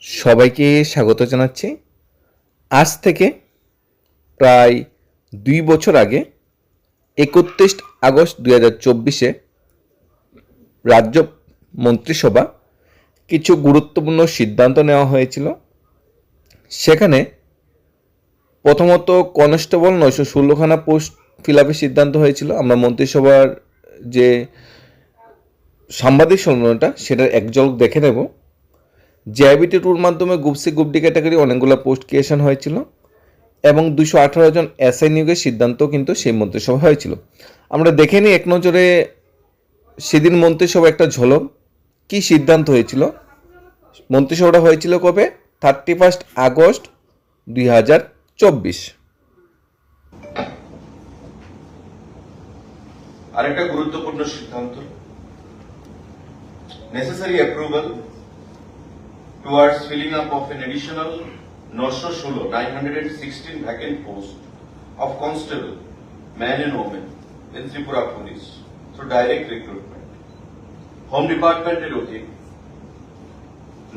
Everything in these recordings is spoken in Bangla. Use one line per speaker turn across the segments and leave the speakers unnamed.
সবাইকে স্বাগত জানাচ্ছি। আজ থেকে প্রায় 2 বছর আগে 31 আগস্ট 2024 রাজ্য মন্ত্রিসভা কিছু গুরুত্বপূর্ণ সিদ্ধান্ত নেওয়া হয়েছিল। সেখানে প্রথমত কনস্টেবল 916খানা পোস্ট ফিল আপের সিদ্ধান্ত হয়েছিল। আমরা মন্ত্রিসভার যে সাংবাদিক সম্মেলনটা সেটার এক ঝলক দেখে নেব। জেআইবিটি টুর মাধ্যমে group C group D category অনেকগুলো পোস্ট ক্রিয়েশন হয়েছিল এবং 218 জন এসআই নিয়োগের সিদ্ধান্ত কিন্তু সেই মন্ত্রিসভা হয়েছিল। আমরা দেখে নিই এক নজরে সেদিন মন্ত্রিসভা একটা ঝলক কি সিদ্ধান্ত হয়েছিল। মন্ত্রিসভাটা হয়েছিল কবে? 31 আগস্ট 2024।
আরেকটা গুরুত্বপূর্ণ সিদ্ধান্ত, necessary approval towards filling up of an additional 916 vacant posts of constable, man and woman in Tripura Police through direct recruitment. Home Department এর অধীন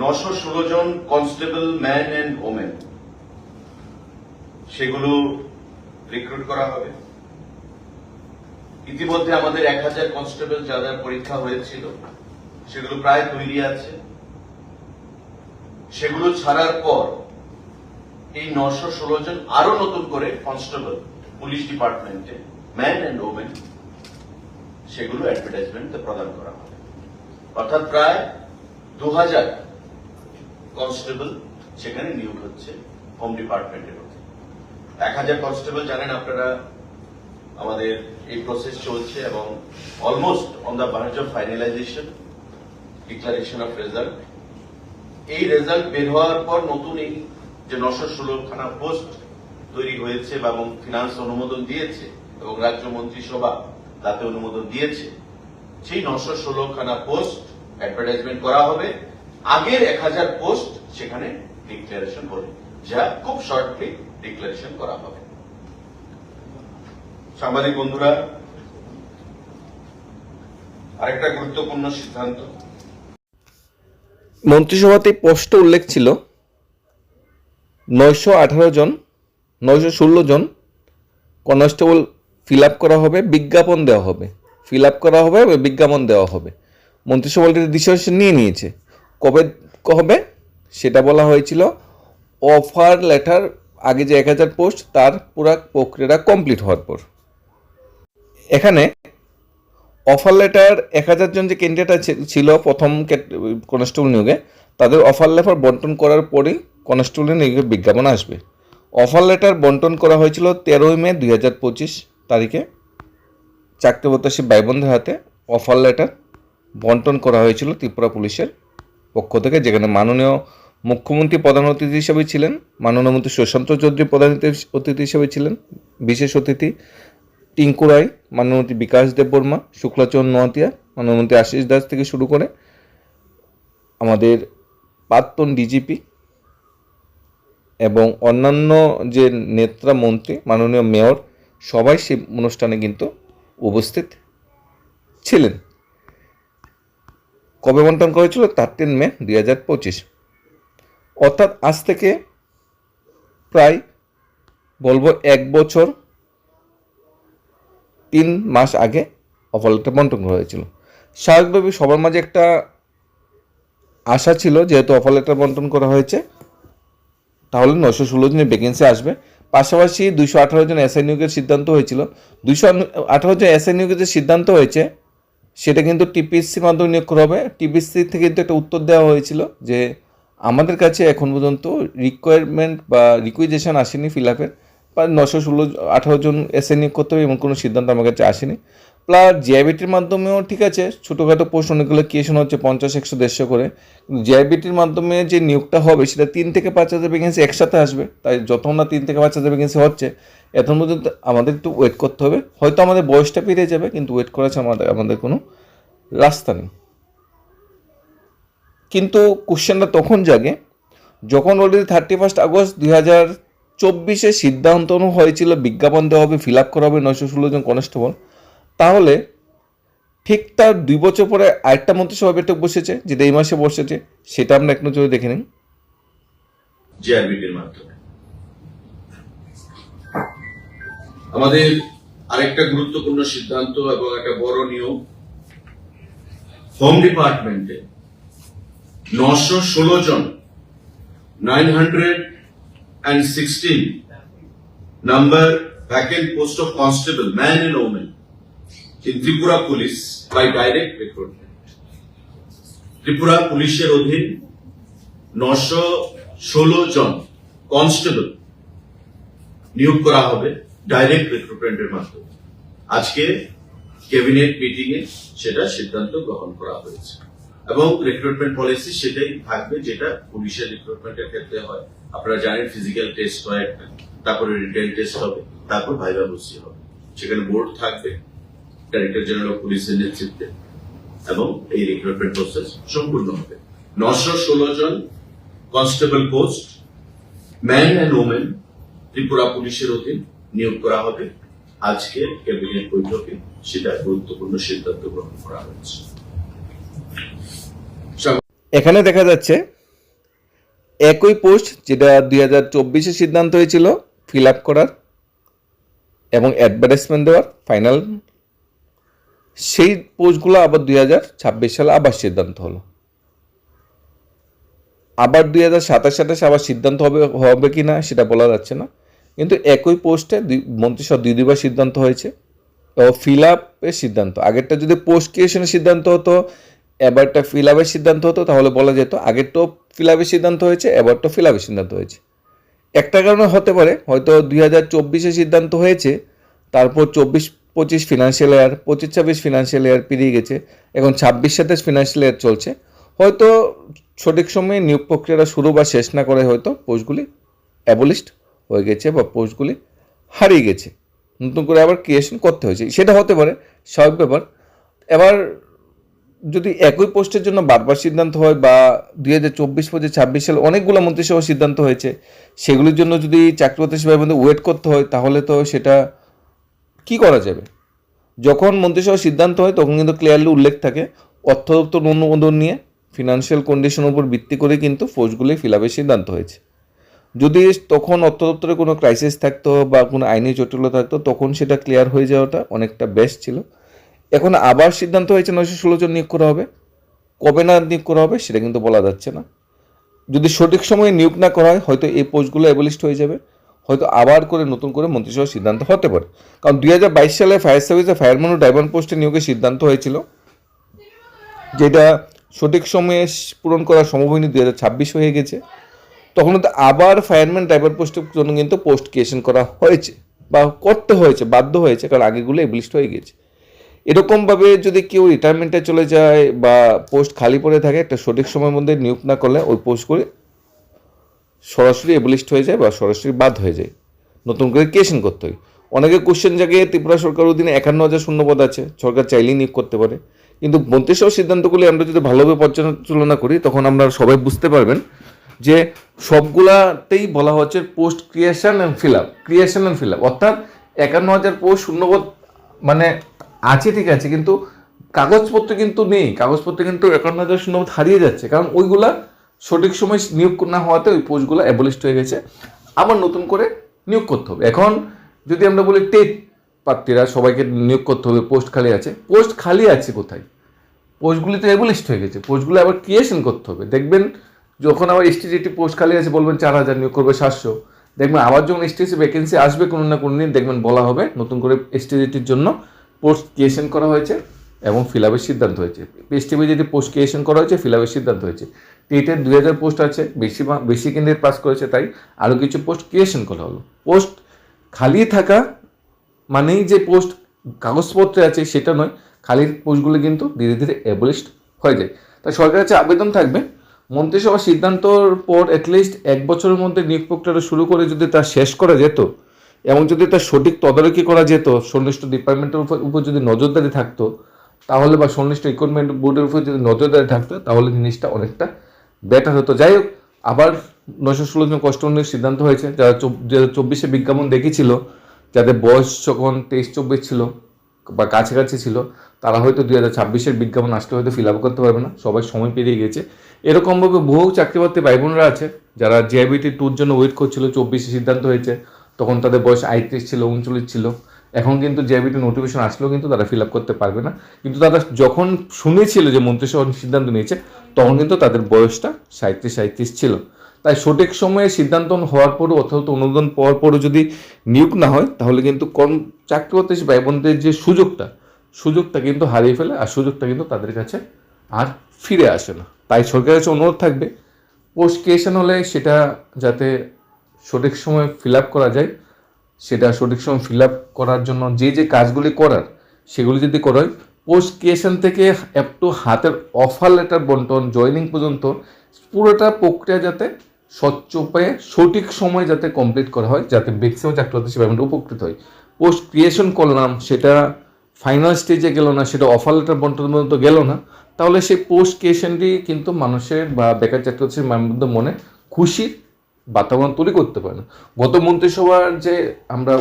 916 জন কনস্টেবল, ম্যান এন্ড ওমেন সেগুলো রিক্রুট করা হবে। ইতিমধ্যে আমাদের 1000 কনস্টেবল যাদের পরীক্ষা হয়েছিল সেগুলো প্রায় তৈরি আছে। সেগুলো ছাড়ার পর এই 916 জন আরো নতুন করে কনস্টেবল পুলিশ ডিপার্টমেন্টে ম্যান এন্ড ওমেন সেগুলো অ্যাডভার্টাইজমেন্টে প্রদান করা হবে। অর্থাৎ প্রায় 2000 কনস্টেবল সেখানে নিয়োগ হচ্ছে হোম ডিপার্টমেন্টের মধ্যে। 1000 কনস্টেবল জানেন আপনারা, আমাদের এই প্রসেস চলছে এবং almost on the verge of finalisation, declaration of result. এই রেজাল্ট বের হওয়ার পর নতুন এই যে 916খানা পোস্ট তৈরি হয়েছে এবং ফিনান্স অনুমোদন দিয়েছে এবং রাজ্য মন্ত্রিসভা তাতে অনুমোদন দিয়েছে, সেই 916খানা পোস্ট অ্যাডভার্টাইজমেন্ট করা হবে। আগের 1000 পোস্ট সেখানে ডিক্লারেশন হবে, যা খুব শর্টলি ডিক্লারেশন করা হবে। সাংবাদিক বন্ধুরা, আরেকটা গুরুত্বপূর্ণ সিদ্ধান্ত,
মন্ত্রিসভাতে স্পষ্ট উল্লেখ ছিল 916 জন কনস্টেবল ফিল আপ করা হবে, বিজ্ঞাপন দেওয়া হবে, ফিল আপ করা হবে, বিজ্ঞাপন দেওয়া হবে। মন্ত্রিসভা ডিসিশন নিয়ে নিয়েছে। কবে হবে সেটা বলা হয়েছিল অফার লেটার, আগে যে 1000 পোস্ট তার পুরো প্রক্রিয়াটা কমপ্লিট হওয়ার পর। এখানে অফার লেটার 1000 জন যে ক্যান্ডিডেট ছিল প্রথম কনস্টেবল নিয়োগে, তাদের অফার লেটার বন্টন করার পরেই কনস্টেবল নিয়োগের বিজ্ঞাপন আসবে। অফার লেটার বন্টন করা হয়েছিল 13 মে 2025 তারিখে। চাকরি প্রত্যাশী ভাই বোনদের হাতে অফার লেটার বন্টন করা হয়েছিল ত্রিপুরা পুলিশের পক্ষ থেকে, যেখানে মাননীয় মুখ্যমন্ত্রী প্রধান অতিথি হিসেবে ছিলেন, মাননীয় মন্ত্রী সুশান্ত চৌধুরী প্রধান অতিথি হিসেবে ছিলেন, বিশেষ অতিথি টিঙ্কু রায়, মাননীয় বিকাশ দেববর্মা, শুক্লাচরণ নোয়াতিয়া, মাননীয় আশিস দাস থেকে শুরু করে আমাদের প্রাক্তন ডিজিপি এবং অন্যান্য যে নেতা মন্ত্রী, মাননীয় মেয়র, সবাই সেই অনুষ্ঠানে কিন্তু উপস্থিত ছিলেন। কবে বন্টন করেছিল? 13 মে 2025। অর্থাৎ আজ থেকে প্রায় বলবো 1 বছর 3 মাস আগে অফার লেটার বন্টন করা হয়েছিল। স্বাভাবিকভাবে সবার মাঝে একটা আশা ছিল, যেহেতু অফার লেটার বন্টন করা হয়েছে তাহলে 916 জনের ভ্যাকেন্সি আসবে। পাশাপাশি 218 জন এসআই নিয়োগের সিদ্ধান্ত হয়েছিল। 218 জন এসআই নিয়োগের যে সিদ্ধান্ত হয়েছে সেটা কিন্তু টিপিএসসির মাধ্যমে নিয়োগ করা হবে। টিপিএসসি থেকে কিন্তু একটা উত্তর দেওয়া হয়েছিল যে আমাদের কাছে এখন পর্যন্ত রিকোয়ারমেন্ট বা রিকুইজেশন আসেনি ফিল আপের, বা 918 জন এসআই নিয়োগ করতে হবে এমন কোনো সিদ্ধান্ত আমার কাছে আসেনি। প্লাস জিআইবিটির মাধ্যমেও ঠিক আছে, ছোটোখাটো পোস্ট অনেকগুলো ক্রিয়েশন হচ্ছে 50, 100, 150 করে। জিআইবিটির মাধ্যমে যে নিয়োগটা হবে সেটা 3 থেকে 5,000 ভ্যাকেন্সি একসাথে আসবে। তাই যত না 3 থেকে 5,000 ভ্যাকেন্সি হচ্ছে, এখন পর্যন্ত আমাদের একটু ওয়েট করতে হবে। হয়তো আমাদের বয়সটা পেরিয়ে যাবে, কিন্তু ওয়েট করার আমাদের কোনো রাস্তা নেই। কিন্তু কোশ্চেনটা তখন জাগে যখন অলরেডি 31 আগস্ট 2024 সিদ্ধান্ত হয়েছিল বিজ্ঞাপন দেওয়া হবে, ফিল আপ করা হবে 916 জন কনস্টেবল। তাহলে ঠিক তার 2 বছর পরে আরেকটা মন্ত্রিসভা বৈঠক বসেছে, যেটা এই মাসে বসেছে, সেটা আমরা এক নজরে দেখে নিন।
জিআরবিটির মাধ্যমে। আমাদের আরেকটা গুরুত্বপূর্ণ সিদ্ধান্ত এবং একটা বড় নিয়ম, হোম ডিপার্টমেন্টে 916 জন 916 number vacant post of constable, man and woman in Tripura Police by direct recruitment. Tripura পুলিশের অধীন 916 জন কনস্টেবল নিয়োগ করা হবে ডাইরেক্ট রিক্রুটমেন্টের মাধ্যমে। আজকে ক্যাবিনেট মিটিং এ সেটা সিদ্ধান্ত গ্রহণ করা হয়েছে এবং রিক্রুটমেন্ট পলিসি সেটাই থাকবে যেটা পুলিশের রিক্রুটমেন্টের ক্ষেত্রে হয়। আপনারা জানেন ফিজিক্যাল টেস্ট হয় একটা, তারপরে রিটেন টেস্ট হবে, তারপর ভাইভা বসি হবে। সেখানে বোর্ড থাকবে ডাইরেক্টর জেনারেল অফ পুলিশের নেতৃত্বে এবং এই রিক্রুটমেন্ট প্রসেস সম্পূর্ণ হবে। 916 জন constable post man and women Tripura পুলিশের অধীন নিয়োগ করা হবে। আজকে ক্যাবিনেট বৈঠকে সেটা গুরুত্বপূর্ণ সিদ্ধান্ত গ্রহণ করা হয়েছে।
এখানে দেখা যাচ্ছে একই পোস্ট যেটা 2024-এ সিদ্ধান্ত হয়েছিল ফিল আপ করার এবং অ্যাডভার্টাইজমেন্ট দেওয়ার ফাইনাল, সেই পোস্টগুলো আবার 2026 সালে আবার সিদ্ধান্ত হলো। আবার 2027-28 আবার সিদ্ধান্ত হবে কি না সেটা বলা যাচ্ছে না, কিন্তু একই পোস্টে মন্ত্রিসভা দুইবার সিদ্ধান্ত হয়েছে। ও ফিল আপের সিদ্ধান্ত, আগেরটা যদি পোস্ট ক্রিয়েশনের সিদ্ধান্ত হতো, এবারটা ফিল আপের সিদ্ধান্ত হতো, তাহলে বলা যেত আগেরটাও ফিল আপের সিদ্ধান্ত হয়েছে, এবারটাও ফিল আপের সিদ্ধান্ত হয়েছে। একটা কারণে হতে পারে হয়তো 2024-এ সিদ্ধান্ত হয়েছে, তারপর 24-25 ফিনান্সিয়াল ইয়ার, 25-26 ফিনান্সিয়াল ইয়ার পেরিয়ে গেছে, এখন 26-27 ফিনান্সিয়াল ইয়ার চলছে, হয়তো সঠিক সময়ে নিয়োগ প্রক্রিয়াটা শুরু বা শেষ না করে হয়তো পোস্টগুলি অ্যাবলিশড হয়ে গেছে বা পোস্টগুলি হারিয়ে গেছে, নতুন করে আবার ক্রিয়েশন করতে হয়েছে, সেটা হতে পারে, স্বাভাবিক ব্যাপার। এবার যদি একই পোস্টের জন্য বারবার সিদ্ধান্ত হয় বা 2024-26 সালে অনেকগুলো মন্ত্রিসভা সিদ্ধান্ত হয়েছে, সেগুলির জন্য যদি চাকরি প্রত্যাশী ভাই বোনদের ওয়েট করতে হয়, তাহলে তো সেটা কি করা যাবে? যখন মন্ত্রিসভা সিদ্ধান্ত হয় তখন কিন্তু ক্লিয়ারলি উল্লেখ থাকে অর্থ দপ্তর অনুমোদন নিয়ে ফিনান্সিয়াল কন্ডিশনের উপর ভিত্তি করে কিন্তু পোস্টগুলি ফিল আপের সিদ্ধান্ত হয়েছে। যদি তখন অর্থ দপ্তরে কোনো ক্রাইসিস থাকতো বা কোনো আইনি জটিলতা থাকতো, তখন সেটা ক্লিয়ার হয়ে যাওয়াটা অনেকটা বেস্ট ছিল। এখন আবার সিদ্ধান্ত হয়েছে 916 জন নিয়োগ করা হবে, কবে না নিয়োগ করা হবে সেটা কিন্তু বলা যাচ্ছে না। যদি সঠিক সময়ে নিয়োগ না করা হয় হয়তো এই পোস্টগুলো অ্যাবলিশড হয়ে যাবে, হয়তো আবার করে নতুন করে মন্ত্রিসভার সিদ্ধান্ত হতে পারে। কারণ 2022 সালে ফায়ার সার্ভিসে ফায়ারম্যান ও ড্রাইভার পোস্টে নিয়োগের সিদ্ধান্ত হয়েছিল, যেটা সঠিক সময়ে পূরণ করা সম্ভব হয়নি, 2026 হয়ে গেছে। তখন তো আবার ফায়ারম্যান ড্রাইভার পোস্টের জন্য কিন্তু পোস্ট ক্রিয়েশন করা হয়েছে বা করতে হয়েছে, বাধ্য হয়েছে, কারণ আগেগুলো অ্যাবলিশড হয়ে গেছে। এরকমভাবে যদি কেউ রিটায়ারমেন্টে চলে যায় বা পোস্ট খালি পড়ে থাকে, একটা সঠিক সময়ের মধ্যে নিয়োগ না করলে ওই পোস্টগুলি সরাসরি অ্যাবলিশড হয়ে যায় বা সরাসরি বাদ হয়ে যায়, নতুন করে ক্রিয়েশন করতে হয়। অনেকে কোশ্চেন জাগে ত্রিপুরা সরকার অধীনে 51,000 শূন্যপদ আছে, সরকার চাইলেই নিয়োগ করতে পারে, কিন্তু মন্ত্রিসভার সিদ্ধান্তগুলি আমরা যদি ভালোভাবে পর্যালোচনা করি তখন আমরা সবাই বুঝতে পারবেন যে সবগুলাতেই বলা হচ্ছে post creation and fill up, creation and fill up, অর্থাৎ 51,000 পোস্ট শূন্যপদ মানে আছে, ঠিক আছে, কিন্তু কাগজপত্র কিন্তু নেই, কাগজপত্র কিন্তু 51,000 শূন্যপদ হারিয়ে যাচ্ছে, কারণ ওইগুলা সঠিক সময় নিয়োগ না হওয়াতে ওই পোস্টগুলো অ্যাবলিশড হয়ে গেছে, আবার নতুন করে নিয়োগ করতে হবে। এখন যদি আমরা বলি টেট প্রার্থীরা সবাইকে নিয়োগ করতে হবে, পোস্ট খালি আছে, পোস্ট খালি আছে কোথায়? পোস্টগুলি তো অ্যাবলিশড হয়ে গেছে, পোস্টগুলো আবার ক্রিয়েশন করতে হবে। দেখবেন যখন আবার এসটিজিটি পোস্ট খালি আছে বলবেন 4,000 নিয়োগ করবে 700, দেখবেন আবার যখন এসটিসি ভ্যাকেন্সি আসবে কোনো না কোনো দিন, দেখবেন বলা হবে নতুন করে এসটিজিটির জন্য পোস্ট ক্রিয়েশন করা হয়েছে এবং ফিল আপের সিদ্ধান্ত হয়েছে। এসটিভি যদি পোস্ট ক্রিয়েশন করা হয়েছে, ফিল আপের সিদ্ধান্ত হয়েছে। টেটের 2000 পোস্ট আছে, বেশি ক্যান্ডিডেট পাস করেছে, তাই আরও কিছু পোস্ট ক্রিয়েশন করা হলো। পোস্ট খালি থাকা মানেই যে পোস্ট কাগজপত্রে আছে সেটা নয়, খালির পোস্টগুলো কিন্তু ধীরে ধীরে অ্যাবলিশড হয়ে যায়। তাই সরকারের কাছে আবেদন থাকবে মন্ত্রিসভার সিদ্ধান্তর পর অ্যাটলিস্ট 1 বছরের মধ্যে নিয়োগ প্রক্রিয়াটা শুরু করে যদি তা শেষ করা যেত এবং যদি তার সঠিক তদারকি করা যেত, সংশ্লিষ্ট ডিপার্টমেন্টের উপর যদি নজরদারি থাকতো তাহলে, বা সংশ্লিষ্ট রিক্রুটমেন্ট বোর্ডের উপর যদি নজরদারি থাকতো তাহলে জিনিসটা অনেকটা বেটার হতো। যাই হোক, আবার 916 জন কষ্টনিয়োগ সিদ্ধান্ত হয়েছে। যারা 2024-এ বিজ্ঞাপন দেখেছিল, যাদের বয়স যখন 23-24 ছিল বা কাছাকাছি ছিল, তারা হয়তো 2026-এর বিজ্ঞাপন আসলে হয়তো ফিল আপ করতে পারবে না, সবাই সময় পেরিয়ে গেছে। এরকমভাবে বহু চাকরি প্রার্থী ভাই বোনরা আছে যারা জিআইবিটি টুর জন্য ওয়েট করছিল 24 সিদ্ধান্ত হয়েছে, তখন তাদের বয়স 38 ছিল, 39 ছিল। এখন কিন্তু জিআইবিটি নোটিফিকেশন আসলেও কিন্তু তারা ফিল আপ করতে পারবে না। কিন্তু তারা যখন শুনেছিল যে মন্ত্রিসভা সিদ্ধান্ত নিয়েছে, তখন কিন্তু তাদের বয়সটা 37 ছিল। তাই সঠিক সময়ে সিদ্ধান্ত হওয়ার পরও অথবা অনুমোদন পাওয়ার পরও যদি নিয়োগ না হয়, তাহলে কিন্তু চাকরি প্রত্যাশী ভাই বোনদের যে সুযোগটা কিন্তু হারিয়ে ফেলে, আর সুযোগটা কিন্তু তাদের কাছে আর ফিরে আসে না। তাই সরকারের কাছে অনুরোধ থাকবে, পোস্ট ক্রিয়েশন হলে সেটা যাতে সঠিক সময় ফিল আপ করা যায়, সেটা সঠিক সময় ফিল আপ করার জন্য যে কাজগুলি করার সেগুলি যদি করা হয়, পোস্ট ক্রিয়েশন থেকে একটু হাতের অফার লেটার বন্টন, জয়নিং পর্যন্ত পুরোটা প্রক্রিয়া যাতে স্বচ্ছ উপায়ে সঠিক সময় যাতে কমপ্লিট করা হয়, যাতে ম্যাক্সিমাম চাকরি প্রত্যাশী ভাই বোনরা উপকৃত হয়। পোস্ট ক্রিয়েশন করলাম, সেটা ফাইনাল স্টেজে গেল না, সেটা অফার লেটার বন্টন পর্যন্ত গেল না, তাহলে সেই পোস্ট ক্রিয়েশনটি কিন্তু মানুষের বা বেকার চাকরি প্রত্যাশী মনে খুশির বাতাবরণ তৈরি করতে পারে না। গত মন্ত্রিসভার যে আমরা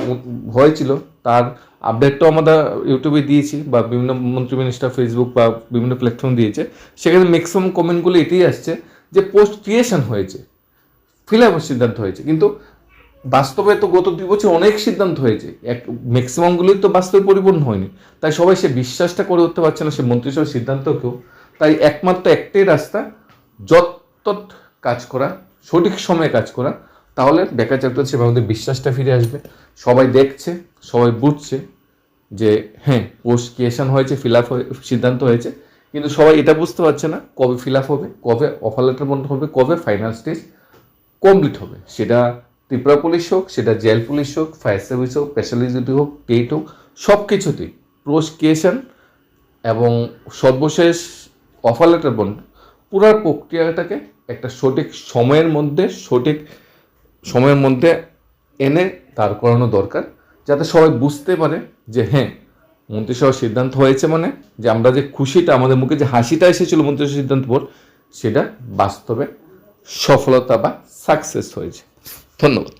হয়েছিল তার আপডেটটাও আমরা ইউটিউবে দিয়েছি, বা বিভিন্ন মন্ত্রী মিনিস্টার ফেসবুক বা বিভিন্ন প্ল্যাটফর্ম দিয়েছে। সেখানে ম্যাক্সিমাম কমেন্টগুলো এটাই আসছে যে পোস্ট ক্রিয়েশন হয়েছে, ফিল আপের সিদ্ধান্ত হয়েছে, কিন্তু বাস্তবে তো গত 2 বছর অনেক সিদ্ধান্ত হয়েছে, ম্যাক্সিমামগুলোই তো বাস্তবে পরিপূর্ণ হয়নি। তাই সবাই সে বিশ্বাসটা করে উঠতে পারছে না সে মন্ত্রিসভার সিদ্ধান্তকেও। তাই একমাত্র একটাই রাস্তা, যত কাজ করা, সঠিক সময়ে কাজ করা, তাহলে বেকার চাকরি সেভাবে বিশ্বাসটা ফিরে আসবে। সবাই দেখছে, সবাই বুঝছে যে হ্যাঁ পোস্ট ক্রিয়েশন হয়েছে, ফিল আপ সিদ্ধান্ত হয়েছে, কিন্তু সবাই এটা বুঝতে পারছে না কবে ফিল আপ হবে, কবে অফার লেটার বন্ধ হবে, কবে ফাইনাল স্টেজ কমপ্লিট হবে। সেটা ত্রিপুরা পুলিশ হোক, সেটা জেল পুলিশ হোক, ফায়ার সার্ভিস হোক, স্পেশালিটি হোক, টেট হোক, সব কিছুতেই পোস্ট ক্রিয়েশন এবং সর্বশেষ অফার লেটার বন্ধ, পুরো প্রক্রিয়াটাকে একটা সঠিক সময়ের মধ্যে এনে দাঁড় করানো দরকার, যাতে সবাই বুঝতে পারে যে হ্যাঁ মন্ত্রিসভার সিদ্ধান্ত হয়েছে, মানে যে আমরা যে খুশিটা, আমাদের মুখে যে হাসিটা এসেছিল মন্ত্রিসভার সিদ্ধান্ত পর, সেটা বাস্তবে সফলতা বা সাকসেস হয়েছে। ধন্যবাদ।